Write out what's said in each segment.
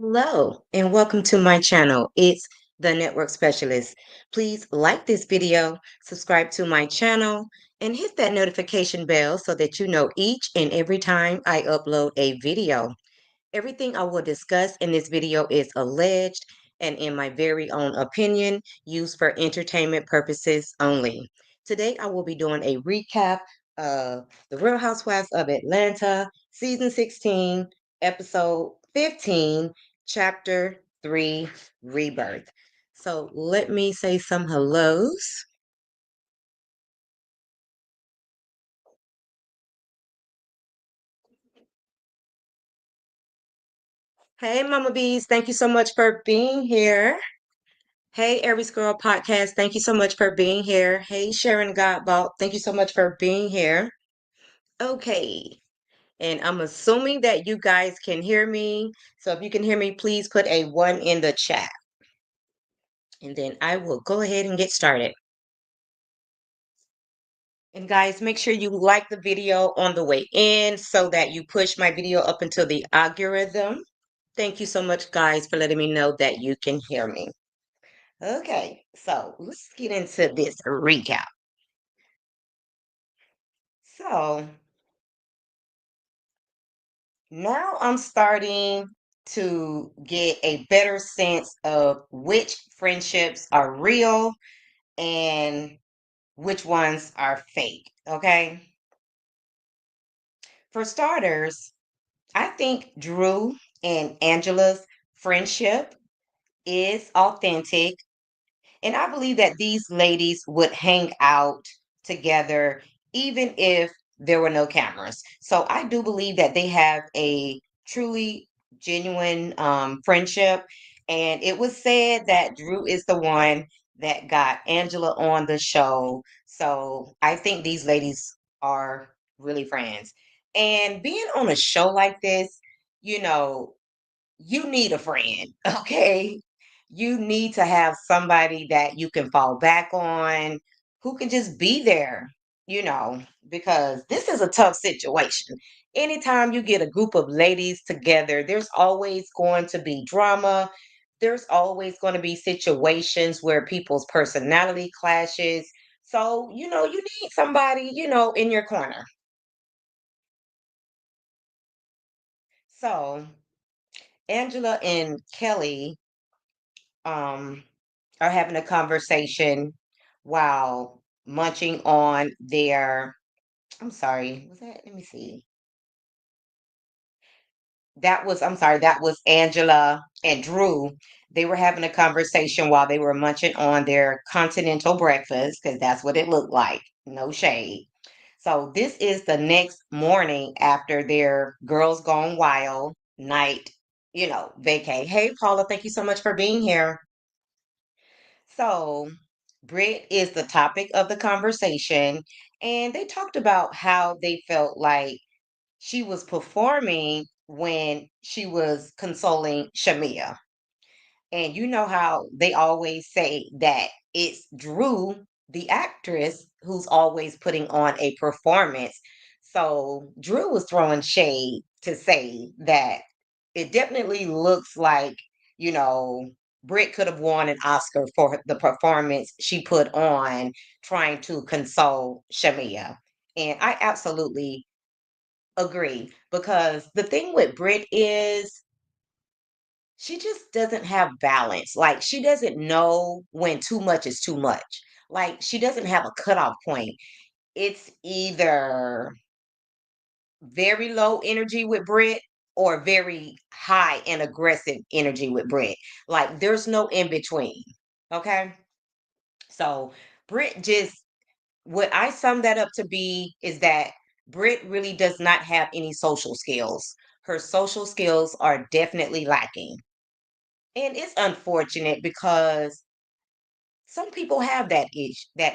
Hello, and welcome to my channel. It's the Network Specialist. Please like this video, subscribe to my channel, and hit that notification bell so that you know each and every time I upload a video. Everything I will discuss in this video is alleged and in my very own opinion, used for entertainment purposes only. Today, I will be doing a recap of The Real Housewives of Atlanta, Season 16, Episode 15, Chapter 3, Rebirth. So let me say some hellos. Hey, Mama Bees, thank you so much for being here. Hey, Aries Girl Podcast, thank you so much for being here. Hey, Sharon Godbolt, thank you so much for being here. Okay, and I'm assuming that you guys can hear me. So if you can hear me, please put a 1 in the chat. And then I will go ahead and get started. And guys, make sure you like the video on the way in so that you push my video up into the algorithm. Thank you so much, guys, for letting me know that you can hear me. Okay, so let's get into this recap. So now I'm starting to get a better sense of which friendships are real and which ones are fake. Okay. For starters, I think Drew and Angela's friendship is authentic. And I believe that these ladies would hang out together even if there were no cameras. So I do believe that they have a truly genuine friendship. And it was said that Drew is the one that got Angela on the show. So I think these ladies are really friends. And being on a show like this, you know, you need a friend, okay? You need to have somebody that you can fall back on, who can just be there, because this is a tough situation. Anytime you get a group of ladies together, there's always going to be drama. There's always going to be situations where people's personality clashes. So, you need somebody, in your corner. So, Angela and Kelly um, are having a conversation while munching on their. I'm sorry, was that? Let me see. I'm sorry, that was Angela and Drew. They were having a conversation while they were munching on their continental breakfast because that's what it looked like. No shade. So this is the next morning after their Girls Gone Wild night, vacay. Hey, Paula, thank you so much for being here. So, Brit is the topic of the conversation, and they talked about how they felt like she was performing when she was consoling Shamia. And you know how they always say that it's Drew, the actress, who's always putting on a performance. So Drew was throwing shade to say that it definitely looks like, you know, Britt could have won an Oscar for the performance she put on trying to console Shamia. And I absolutely agree because the thing with Britt is she just doesn't have balance. Like she doesn't know when too much is too much. Like she doesn't have a cutoff point. It's either very low energy with Brit or very high and aggressive energy with Brit. Like there's no in between. Okay. So Brit just what I sum that up to be is that Brit really does not have any social skills. Her social skills are definitely lacking. And it's unfortunate because some people have that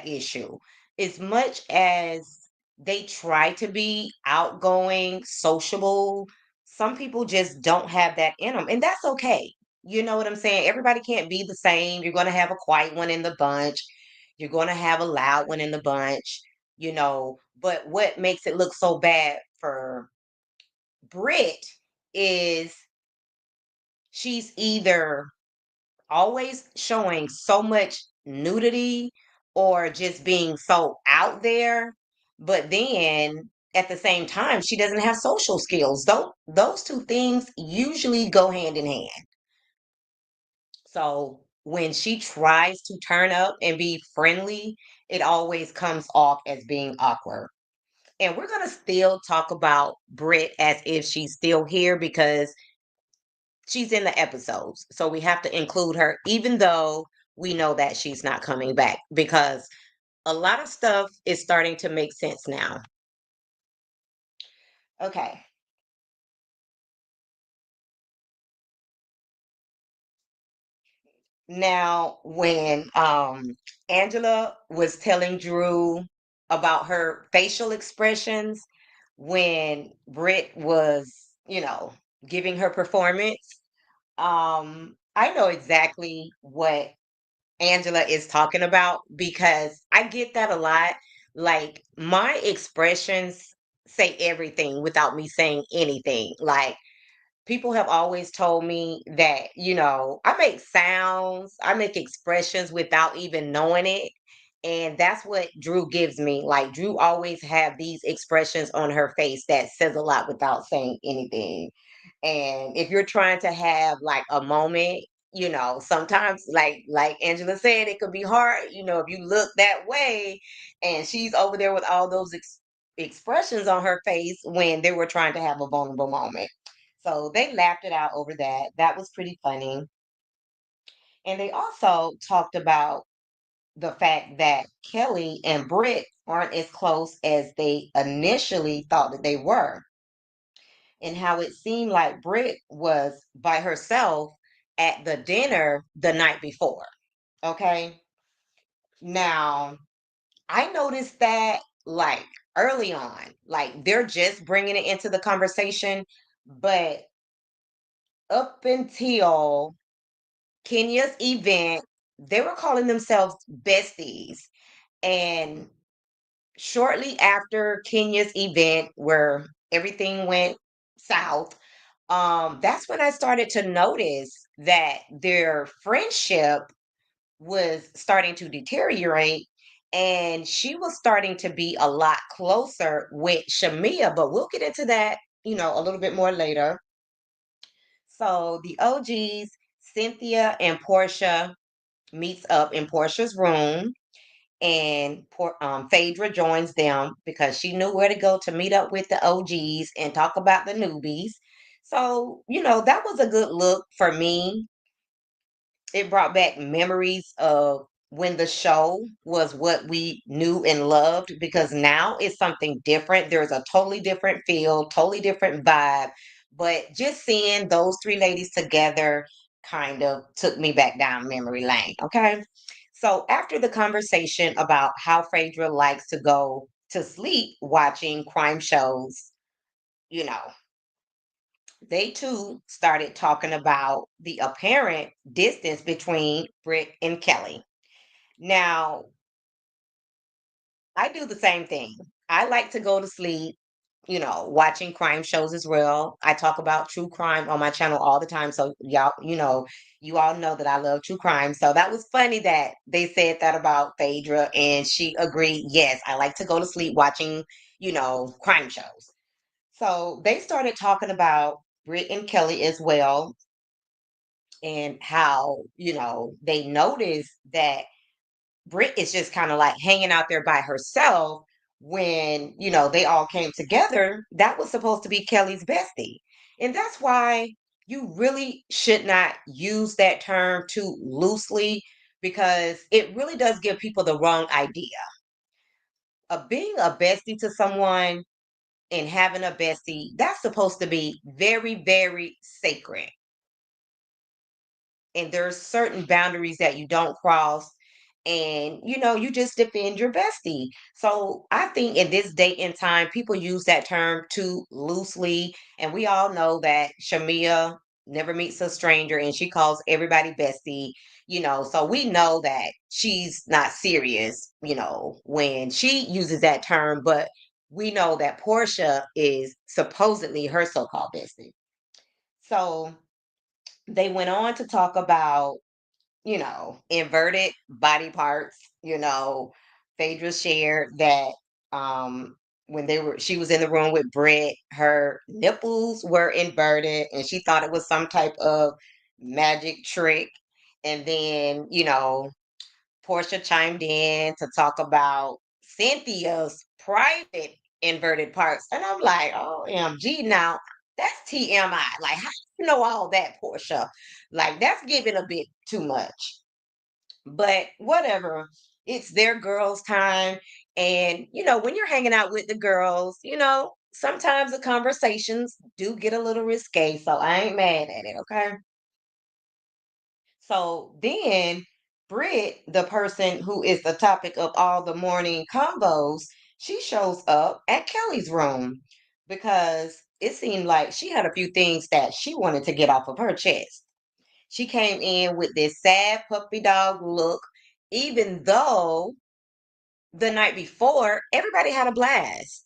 issue. As much as they try to be outgoing, sociable, some people just don't have that in them, and that's okay. You know what I'm saying? Everybody can't be the same. You're going to have a quiet one in the bunch. You're going to have a loud one in the bunch, But what makes it look so bad for Brit is she's either always showing so much nudity or just being so out there, but then at the same time, she doesn't have social skills. Those two things usually go hand in hand. So when she tries to turn up and be friendly, it always comes off as being awkward. And we're going to still talk about Britt as if she's still here because she's in the episodes. So we have to include her, even though we know that she's not coming back because a lot of stuff is starting to make sense now. Okay. Now, when Angela was telling Drew about her facial expressions, when Britt was, giving her performance, I know exactly what Angela is talking about because I get that a lot. Like my expressions say everything without me saying anything. Like people have always told me that, I make sounds, I make expressions without even knowing it. And that's what Drew gives me. Like Drew always have these expressions on her face that says a lot without saying anything. And if you're trying to have like a moment, sometimes like Angela said, it could be hard, if you look that way and she's over there with all those expressions on her face when they were trying to have a vulnerable moment. So they laughed it out over that. That was pretty funny. And they also talked about the fact that Kelly and Britt aren't as close as they initially thought that they were, and how it seemed like Britt was by herself at the dinner the night before. Okay. Now, I noticed that like early on, like they're just bringing it into the conversation, but up until Kenya's event, they were calling themselves besties. And shortly after Kenya's event, where everything went south, that's when I started to notice that their friendship was starting to deteriorate. And she was starting to be a lot closer with Shamia, but we'll get into that, a little bit more later. So the OGs, Cynthia and Portia meets up in Portia's room, and Phaedra joins them because she knew where to go to meet up with the OGs and talk about the newbies. So, that was a good look for me. It brought back memories of when the show was what we knew and loved, because now it's something different. There's a totally different feel, totally different vibe. But just seeing those three ladies together kind of took me back down memory lane. Okay. So after the conversation about how Phaedra likes to go to sleep watching crime shows, you know, they too started talking about the apparent distance between Britt and Kelly. Now, I do the same thing. I like to go to sleep, watching crime shows as well. I talk about true crime on my channel all the time. So, y'all, you all know that I love true crime. So, that was funny that they said that about Phaedra and she agreed. Yes, I like to go to sleep watching, crime shows. So, they started talking about Britt and Kelly as well, and how they noticed that Britt is just kind of like hanging out there by herself when they all came together. That was supposed to be Kelly's bestie, and that's why you really should not use that term too loosely, because it really does give people the wrong idea of being a bestie to someone. And having a bestie, that's supposed to be very, very sacred, and there's certain boundaries that you don't cross, and you just defend your bestie. So I think in this date and time people use that term too loosely, and we all know that Shamia never meets a stranger and she calls everybody bestie. So we know that she's not serious when she uses that term, but we know that Portia is supposedly her so-called bestie. So They went on to talk about, inverted body parts. Phaedra shared that um when she was in the room with Britt, her nipples were inverted and she thought it was some type of magic trick. And then, Portia chimed in to talk about Cynthia's private inverted parts. And I'm like, oh, MG, now that's TMI. Like, how do you know all that, Portia? Like, that's giving a bit too much. But whatever, it's their girls' time. And, when you're hanging out with the girls, sometimes the conversations do get a little risque. So I ain't mad at it. Okay. So then, Britt, the person who is the topic of all the morning combos, she shows up at Kelly's room because it seemed like she had a few things that she wanted to get off of her chest. She came in with this sad puppy dog look, even though the night before, everybody had a blast.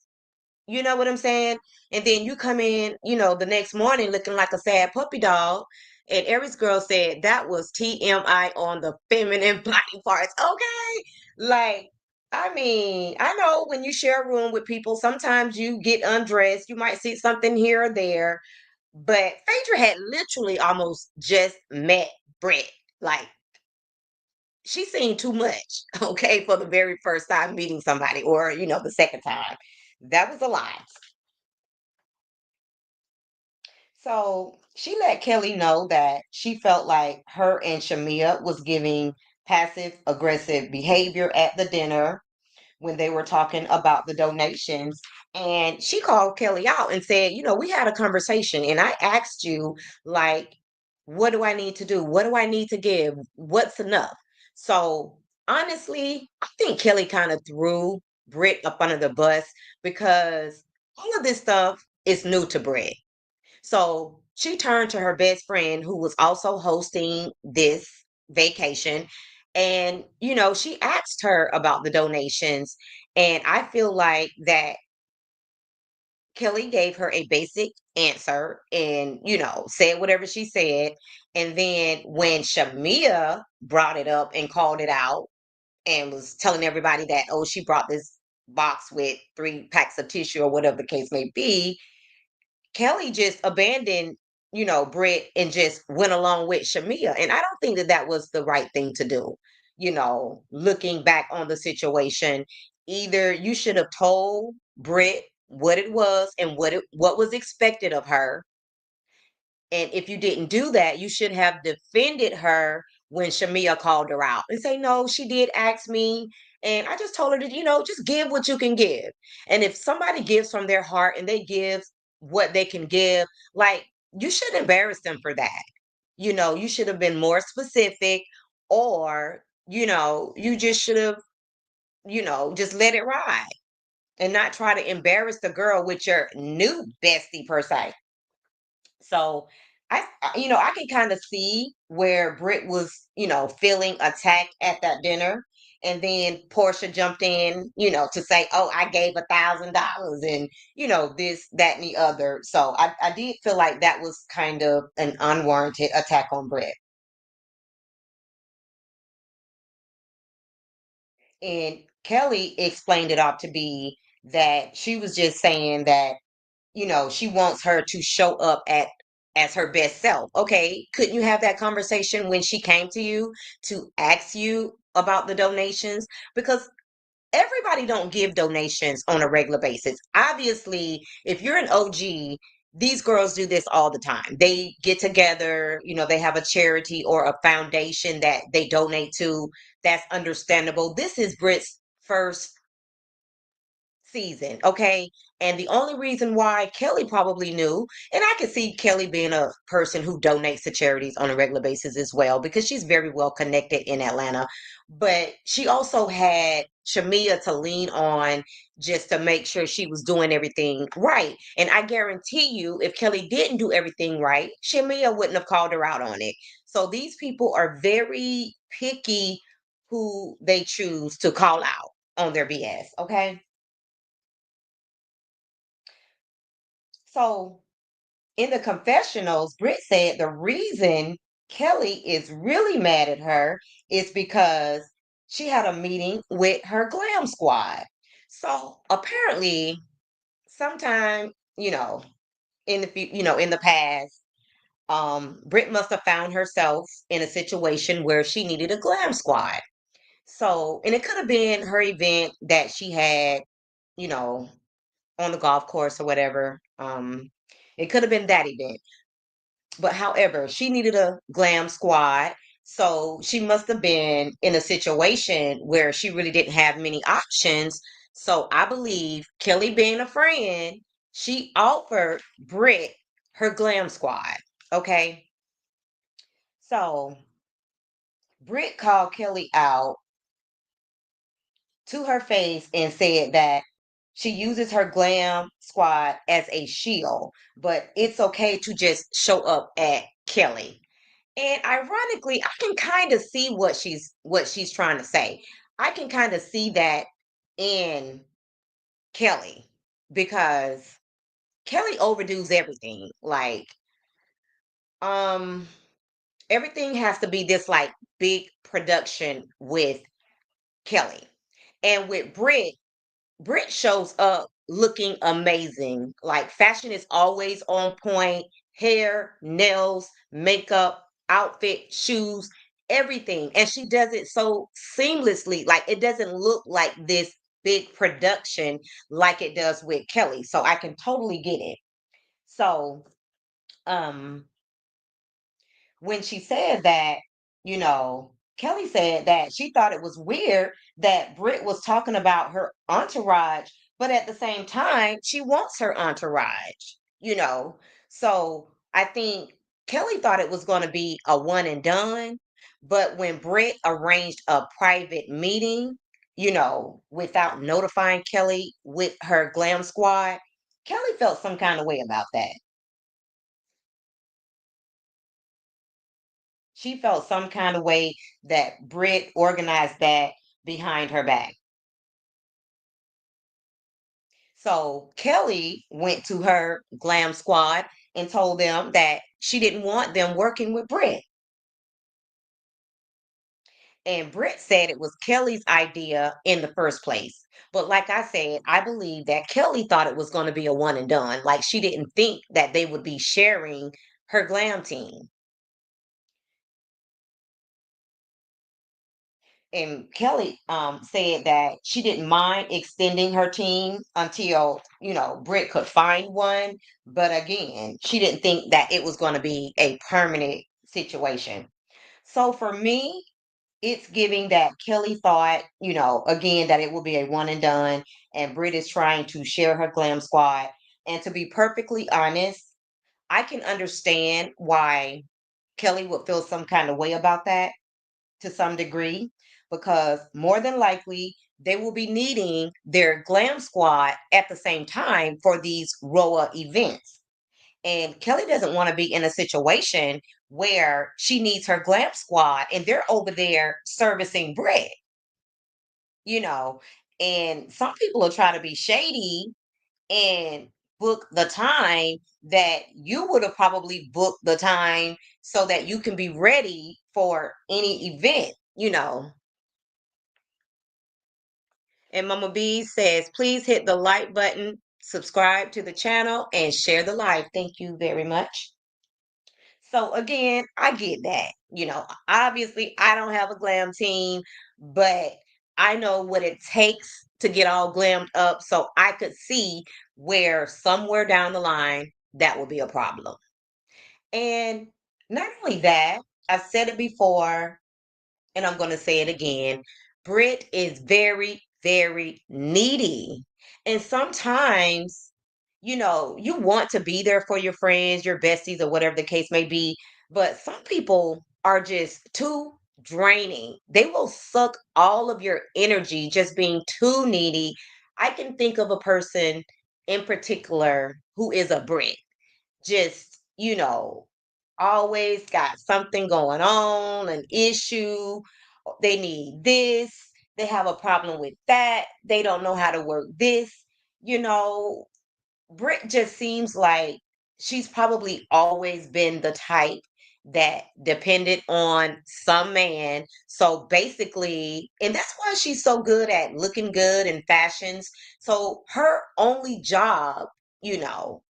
You know what I'm saying? And then you come in, the next morning looking like a sad puppy dog. And Aries girl said that was TMI on the feminine body parts. Okay. Like, I mean, I know when you share a room with people, sometimes you get undressed. You might see something here or there. But Phaedra had literally almost just met Brett. Like, she seen too much, okay, for the very first time meeting somebody, or, the second time. That was a lot. So she let Kelly know that she felt like her and Shamia was giving passive aggressive behavior at the dinner when they were talking about the donations. And she called Kelly out and said, we had a conversation and I asked you, like, what do I need to do? What do I need to give? What's enough? So honestly, I think Kelly kind of threw Britt up under the bus because all of this stuff is new to Britt. So she turned to her best friend who was also hosting this vacation. And, she asked her about the donations. And I feel like that Kelly gave her a basic answer and, said whatever she said. And then when Shamia brought it up and called it out and was telling everybody that, oh, she brought this box with 3 packs of tissue or whatever the case may be, Kelly just abandoned, Britt and just went along with Shamia. And I don't think that that was the right thing to do. Looking back on the situation, either you should have told Britt what it was and what was expected of her, and if you didn't do that, you should have defended her when Shamia called her out and say, no, she did ask me. And I just told her to, just give what you can give. And if somebody gives from their heart and they give what they can give, like, you shouldn't embarrass them for that. You should have been more specific, or, you just should have, just let it ride and not try to embarrass the girl with your new bestie per se. So I can kind of see where Britt was, feeling attacked at that dinner. And then Portia jumped in, to say, oh, I gave $1,000 and, this, that, and the other. So I did feel like that was kind of an unwarranted attack on Britt. And Kelly explained it all to be that she was just saying that she wants her to show up at as her best self. Okay, couldn't you have that conversation when she came to you to ask you about the donations? Because everybody don't give donations on a regular basis. Obviously, if you're an OG, these girls do this all the time. They get together, they have a charity or a foundation that they donate to. That's understandable. This is Brit's first season, okay? And the only reason why Kelly probably knew, and I could see Kelly being a person who donates to charities on a regular basis as well, because she's very well connected in Atlanta. But she also had Shamia to lean on just to make sure she was doing everything right. And I guarantee you, if Kelly didn't do everything right, Shamia wouldn't have called her out on it. So these people are very picky who they choose to call out on their BS, okay? So In the confessionals, Britt said the reason Kelly is really mad at her is because she had a meeting with her glam squad. So apparently, sometime, in the past, Britt must have found herself in a situation where she needed a glam squad. So, and it could have been her event that she had, you know, on the golf course or whatever. It could have been that event. But however, she needed a glam squad. So she must have been in a situation where she really didn't have many options. So I believe Kelly, being a friend, she offered Britt her glam squad. Okay. So Britt called Kelly out to her face and said that she uses her glam squad as a shield, but it's okay to just show up at Kelly. And ironically, I can kind of see what she's trying to say. I can kind of see that in Kelly because Kelly overdoes everything. Like, um, everything has to be this like big production with Kelly. And with Brit shows up looking amazing. Like fashion is always on point. Hair, nails, makeup, outfit, shoes, everything. And she does it so seamlessly. Like it doesn't look like this big production like it does with Kelly. So I can totally get it. So um when she said that, Kelly said that she thought it was weird that Britt was talking about her entourage, but at the same time, she wants her entourage, you know. So I think Kelly thought it was going to be a one and done, but when Britt arranged a private meeting, without notifying Kelly with her glam squad, Kelly felt some kind of way about that. She felt some kind of way that Britt organized that behind her back. So Kelly went to her glam squad and told them that she didn't want them working with Britt. And Britt said it was Kelly's idea in the first place. But like I said, I believe that Kelly thought it was going to be a one and done. Like she didn't think that they would be sharing her glam team. And Kelly said that she didn't mind extending her team until Britt could find one, but again, she didn't think that it was going to be a permanent situation. So for me, it's giving that Kelly thought, again, that it will be a one and done, and Britt is trying to share her glam squad. And to be perfectly honest, I can understand why Kelly would feel some kind of way about that to some degree because more than likely they will be needing their glam squad at the same time for these RHOA events. And Kelly doesn't want to be in a situation where she needs her glam squad and they're over there servicing bread, you know. And some people will try to be shady and book the time that you would have probably booked the time so that you can be ready for any event. And Mama B says, please hit the like button, subscribe to the channel, and share the live. Thank you very much. So again, I get that. Obviously I don't have a glam team, but I know what it takes to get all glammed up. So I could see where somewhere down the line that would be a problem. And not only that, I've said it before, and I'm going to say it again. Brit is very, very needy. And sometimes, you want to be there for your friends, your besties, or whatever the case may be. But some people are just too draining. They will suck all of your energy just being too needy. I can think of a person in particular who is a Brit, just, always got something going on, an issue. They need this. They have a problem with that. They don't know how to work this. You know, Britt just seems like she's probably always been the type that depended on some man. So basically, and that's why she's so good at looking good in fashions. So her only job, you know,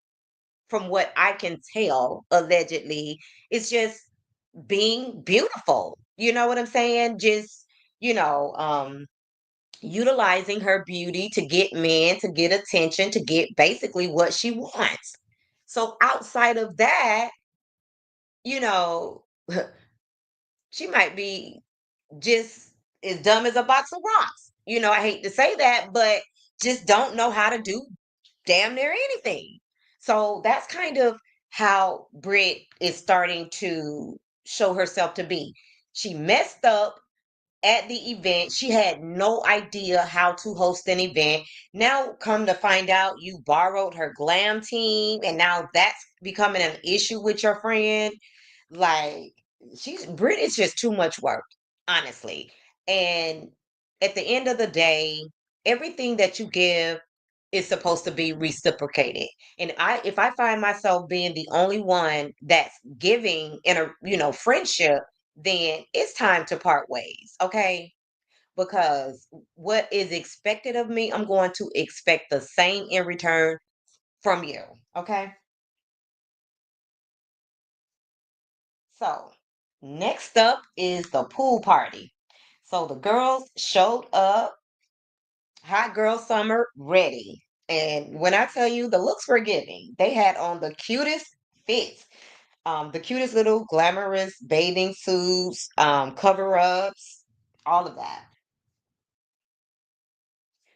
from what I can tell, allegedly, is just being beautiful. You know what I'm saying? Just, you know, utilizing her beauty to get men, to get attention, to get basically what she wants. So outside of that, you know, she might be just as dumb as a box of rocks. You know, I hate to say that, but just don't know how to do damn near anything. So that's kind of how Brit is starting to show herself to be. She messed up at the event. She had no idea how to host an event. Now, come to find out, you borrowed her glam team, and now that's becoming an issue with your friend. Like, Brit is just too much work, honestly. And at the end of the day, everything that you give is supposed to be reciprocated. And if I find myself being the only one that's giving in a, friendship, then it's time to part ways, okay? Because what is expected of me, I'm going to expect the same in return from you, okay? So, next up is the pool party. So the girls showed up, hot girl summer ready. And when I tell you the looks were giving, they had on the cutest fits, the cutest little glamorous bathing suits, cover ups, all of that.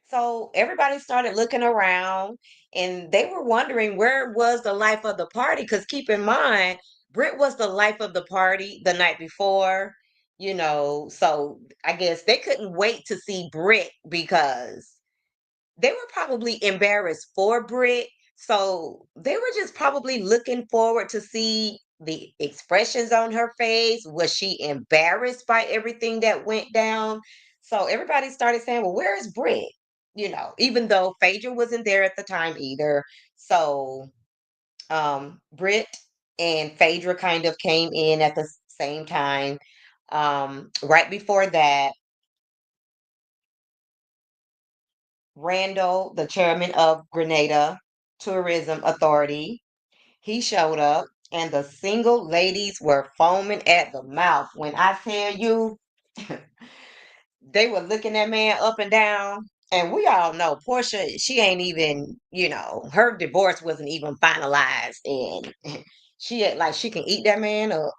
So everybody started looking around and they were wondering where was the life of the party. Because keep in mind, Britt was the life of the party the night before, So I guess they couldn't wait to see Britt because they were probably embarrassed for Brit. So they were just probably looking forward to see the expressions on her face. Was she embarrassed by everything that went down? So everybody started saying, well, where is Brit? Even though Phaedra wasn't there at the time either. So Brit and Phaedra kind of came in at the same time. Right before that, Randall, the chairman of Grenada Tourism Authority, he showed up, and the single ladies were foaming at the mouth. When I tell you, they were looking that man up and down. And we all know Portia, she ain't even, her divorce wasn't even finalized. And she act like she can eat that man up.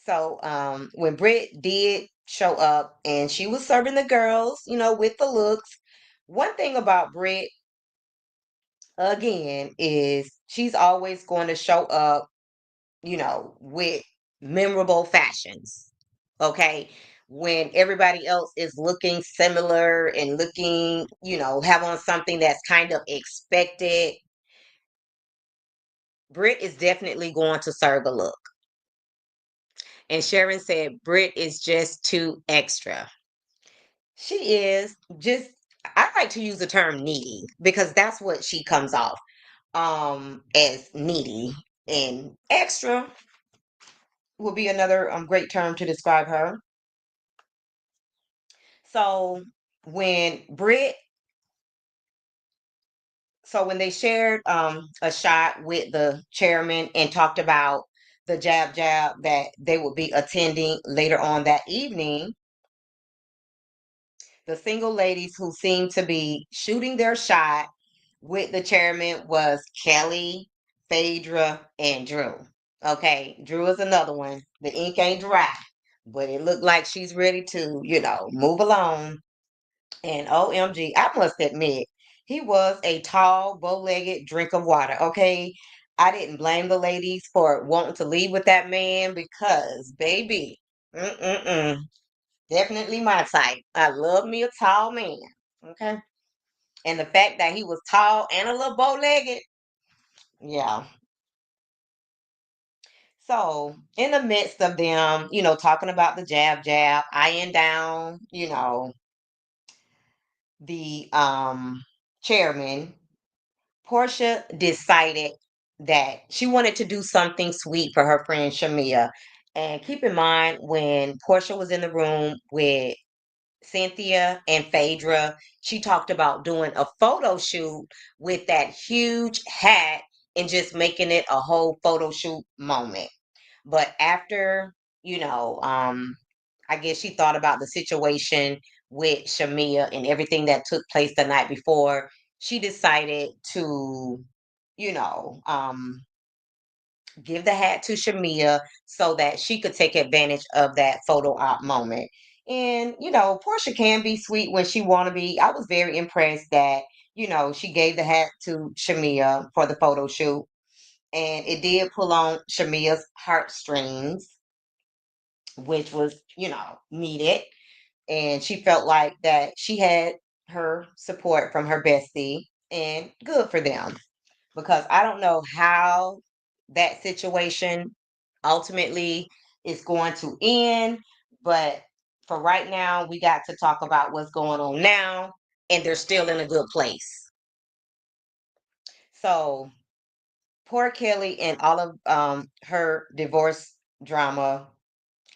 So when Britt did show up and she was serving the girls, with the looks, one thing about Britt again is she's always going to show up, with memorable fashions. Okay. When everybody else is looking similar and looking, have on something that's kind of expected, Britt is definitely going to serve a look. And Sharon said, Britt is just too extra. She is just, I like to use the term needy because that's what she comes off as needy, and extra will be another great term to describe her. So when Brit, so when they shared a shot with the chairman and talked about the jab that they would be attending later on that evening, the single ladies who seemed to be shooting their shot with the chairman was Kelly, Phaedra, and Drew. Okay, Drew is another one. The ink ain't dry, but it looked like she's ready to, move along. And OMG, I must admit, he was a tall, bow-legged drink of water. Okay, I didn't blame the ladies for wanting to leave with that man because, baby, mm-mm-mm, definitely my type. I love me a tall man. Okay, and the fact that he was tall and a little bow-legged, yeah. So, in the midst of them, talking about the jab, eyeing down, the chairman, Portia decided that she wanted to do something sweet for her friend Shamia. And keep in mind, when Portia was in the room with Cynthia and Phaedra, she talked about doing a photo shoot with that huge hat and just making it a whole photo shoot moment. But after, you know, I guess she thought about the situation with Shamia and everything that took place the night before. She decided to, you know, give the hat to Shamia so that she could take advantage of that photo op moment. And, Portia can be sweet when she want to be. I was very impressed that, she gave the hat to Shamia for the photo shoot. And it did pull on Shamia's heartstrings, which was, needed. And she felt like that she had her support from her bestie, and good for them, because I don't know how that situation ultimately is going to end. But for right now, we got to talk about what's going on now, and they're still in a good place. So poor Kelly and all of her divorce drama.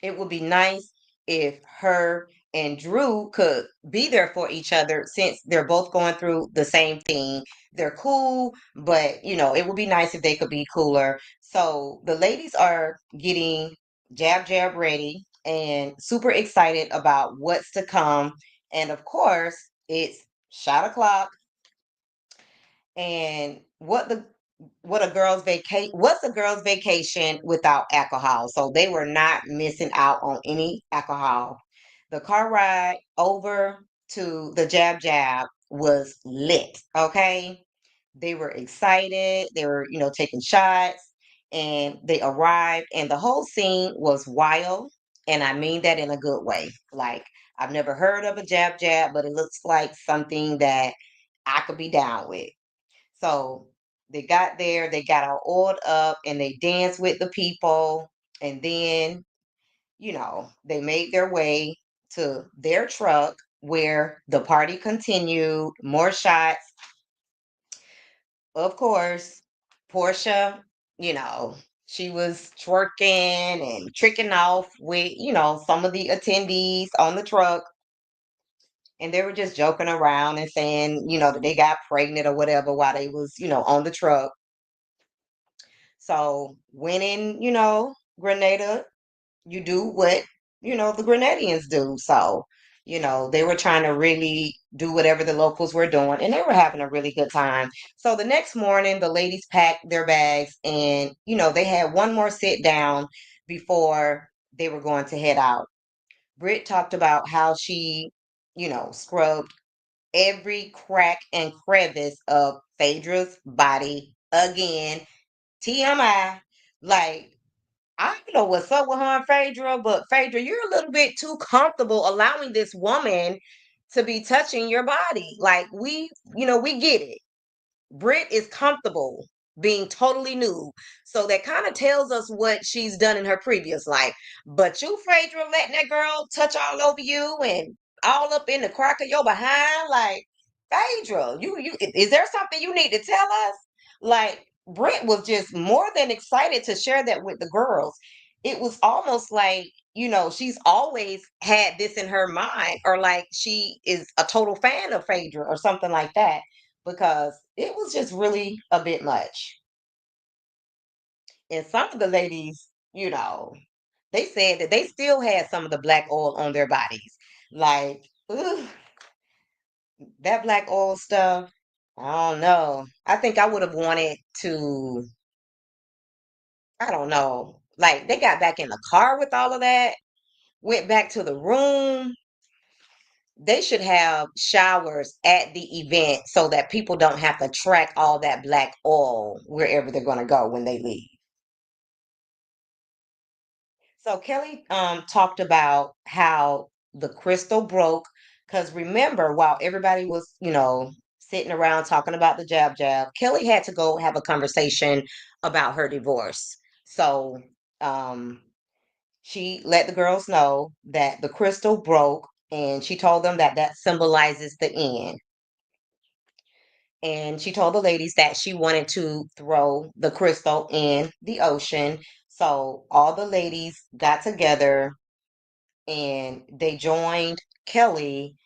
It would be nice if her and Drew could be there for each other, since they're both going through the same thing. They're cool, but it would be nice if they could be cooler. So the ladies are getting jab jab ready and super excited about what's to come. And of course, it's shot o'clock. And what's a girl's vacation without alcohol? So they were not missing out on any alcohol. The car ride over to the Jab Jab was lit. Okay. They were excited. They were, taking shots, and they arrived, and the whole scene was wild. And I mean that in a good way. Like, I've never heard of a Jab Jab, but it looks like something that I could be down with. So they got there, they got all oiled up, and they danced with the people. And then, they made their way to their truck, where the party continued. More shots. Of course, Portia, you know, she was twerking and tricking off with, some of the attendees on the truck. And they were just joking around and saying, that they got pregnant or whatever while they was, on the truck. So when in, Grenada, you do what, the Grenadians do. So, they were trying to really do whatever the locals were doing, and they were having a really good time. So the next morning, the ladies packed their bags, and, they had one more sit down before they were going to head out. Britt talked about how she, scrubbed every crack and crevice of Phaedra's body again. TMI. Like, I don't know what's up with her and Phaedra, but Phaedra, you're a little bit too comfortable allowing this woman to be touching your body. Like, we get it. Britt is comfortable being totally nude. So that kind of tells us what she's done in her previous life. But you, Phaedra, letting that girl touch all over you and all up in the crack of your behind, like, Phaedra, you is there something you need to tell us? Like, Britt was just more than excited to share that with the girls. It was almost like, she's always had this in her mind, or like she is a total fan of Phaedra or something like that, because it was just really a bit much. And some of the ladies, they said that they still had some of the black oil on their bodies. Like, ugh, that black oil stuff, I don't know. I think I would have wanted to, I don't know. Like, they got back in the car with all of that, went back to the room. They should have showers at the event so that people don't have to track all that black oil wherever they're going to go when they leave. So Kelly talked about how the crystal broke, because remember, while everybody was, sitting around talking about the jab jab, Kelly had to go have a conversation about her divorce. So um, she let the girls know that the crystal broke, and she told them that that symbolizes the end. and she told the ladies that she wanted to throw the crystal in the ocean. So all the ladies got together and they joined Kelly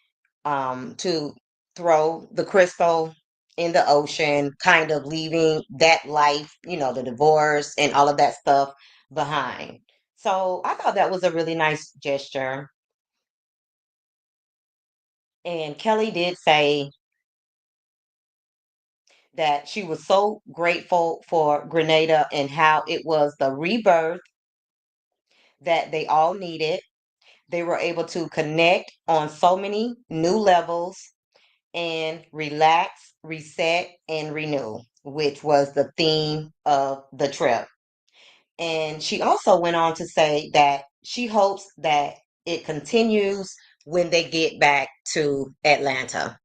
to throw the crystal in the ocean, kind of leaving that life, the divorce and all of that stuff behind. So I thought that was a really nice gesture. And Kelly did say that she was so grateful for Grenada and how it was the rebirth that they all needed. They were able to connect on so many new levels and relax, reset, and renew, which was the theme of the trip. And she also went on to say that she hopes that it continues when they get back to Atlanta.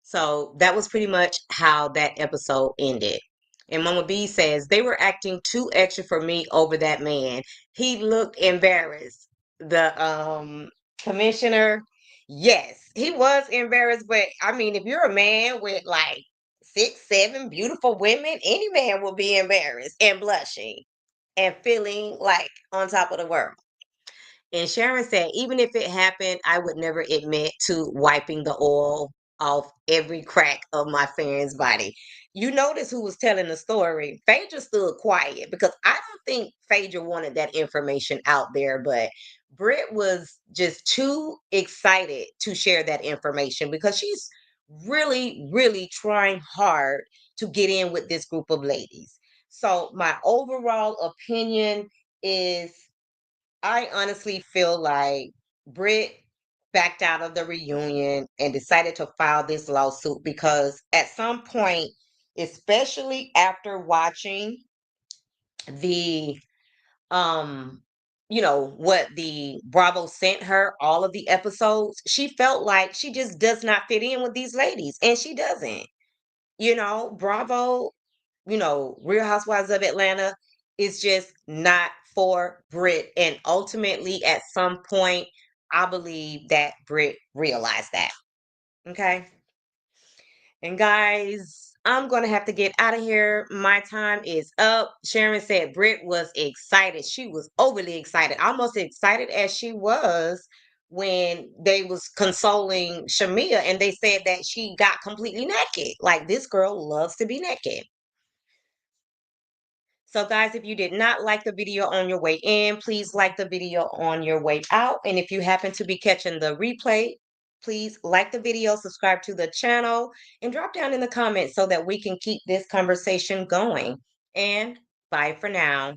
So that was pretty much how that episode ended. And Mama B says they were acting too extra for me over that man. He looked embarrassed. The commissioner, yes, he was embarrassed, but I mean, if you're a man with like 6, 7 beautiful women, any man will be embarrassed and blushing and feeling like on top of the world. And Sharon said, even if it happened, I would never admit to wiping the oil off every crack of my friend's body. You notice who was telling the story. Phaedra stood quiet because I don't think Phaedra wanted that information out there, but Britt was just too excited to share that information because she's really, really trying hard to get in with this group of ladies. So my overall opinion is I honestly feel like Britt backed out of the reunion and decided to file this lawsuit because at some point, especially after watching the what the Bravo sent her, all of the episodes, she felt like she just does not fit in with these ladies, and she doesn't. Bravo, Real Housewives of Atlanta is just not for Brit. And ultimately, at some point, I believe that Brit realized that. Okay. And guys, I'm going to have to get out of here. My time is up. Sharon said Brit was excited. She was overly excited, almost excited as she was when they was consoling Shamia and they said that she got completely naked. Like this girl loves to be naked. So guys, if you did not like the video on your way in, please like the video on your way out. And if you happen to be catching the replay, please like the video, subscribe to the channel, and drop down in the comments so that we can keep this conversation going. And bye for now.